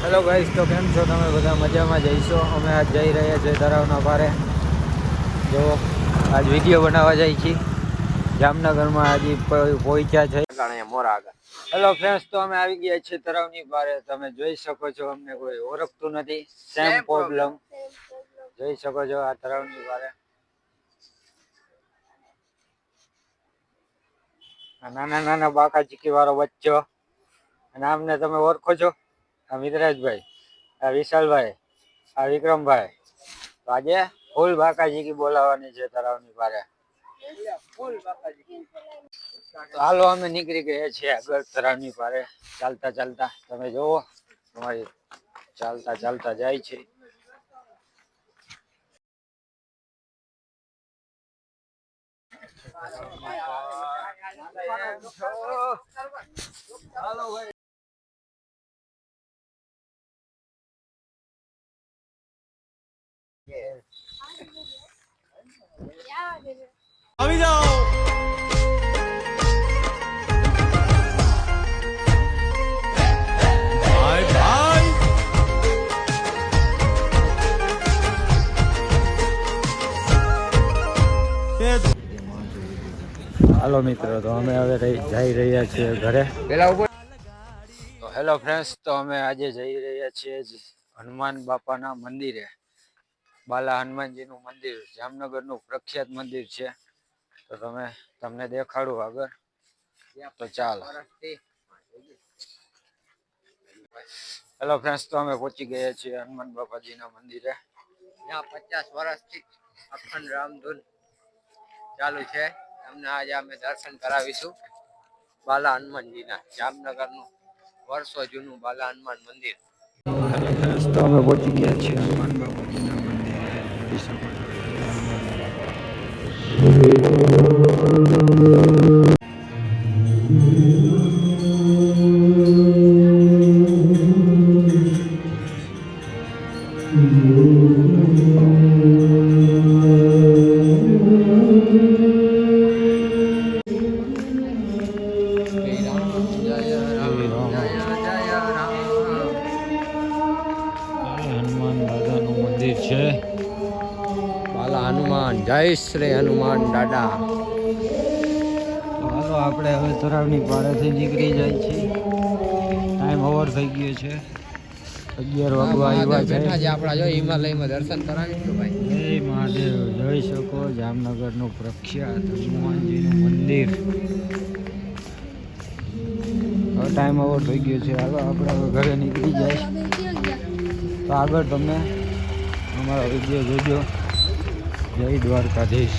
Hello guys, તો કેમ છો તમે બધા? મજામાં જઈશો? અમે આજ જઈ રહ્યા છીએ તળાવના પારે. જો આજ વિડીયો બનાવવા જાય છીએ. જામનગરમાં આજે પહોંચ્યા છે મોરા આગળ. હેલો ફ્રેન્ડ્સ, તો અમે આવી ગયા છીએ તળાવની પારે. તમે જોઈ શકો છો, અમને કોઈ ઓળખતું નથી. સેમ પ્રોબ્લેમ જોઈ શકો છો આ તળાવની પારે. નાના નાના બાકા ચીકી વાળો બચ્ચો, અને આમને તમે ઓળખો છો? આ મિત્રાજભાઈ, આ વિશાલભાઈ, આ વિક્રમભાઈ. તો આજે ફૂલ બાકાજી બોલાવવાની છે તળાવની પારે. તો હાલો, અમે નીકળી ગયા છીએ આગળ તળાવની પારે ચાલતા ચાલતા. તમે જોવો, તમારી ચાલતા ચાલતા જાય છે. હાલો ભાઈ. આવી જાઓ. ભાઈ ભાઈ હાલો મિત્રો, તો અમે હવે જઈ રહ્યા છીએ ઘરે. તો હેલો ફ્રેન્ડ્સ, તો અમે આજે જઈ રહ્યા છીએ હનુમાન બાપાના મંદિરે. બાલા હનુમાનજીનું મંદિર જામનગરનું પ્રખ્યાત મંદિર છે. તો તમને દેખાડું આગળ. તો ચાલો. હેલો ફ્રેન્ડ્સ, તો અમે પહોંચી ગયા છીએ હનુમાન બાપાજીના મંદિરે. ત્યાં 50 વર્ષથી અખંડ રામધૂન ચાલુ છે. તમને આજે અમે દર્શન કરાવીશું બાલા હનુમાનજીના, જામનગરનું વર્ષો જૂનું બાલા હનુમાન મંદિર. તો અમે પહોંચી ગયા છીએ હનુમાન બાપાજીના મંદિરે. હનુમાન દાદાનું મંદિર છે. બાલા હનુમાન, જય શ્રી હનુમાન દાદા. તો હાલો, આપણે હવે તળાવની પારેથી નીકળી જાય છે. ટાઈમ ઓવર થઈ ગયો છે. 11 વાગવા આવ્યા છે. આપણા જો હિમાલયમાં દર્શન કરાવીશું ભાઈ. જય મહાદેવ. જોઈ શકો જામનગરનું પ્રખ્યાત હનુમાનજીનું મંદિર. હવે ટાઈમ ઓવર થઈ ગયો છે. હાલો, આપણે હવે ઘરે નીકળી જાય. તો આગળ તમે અમારા વિડીયો જોજો. જય દ્વારકાધીશ.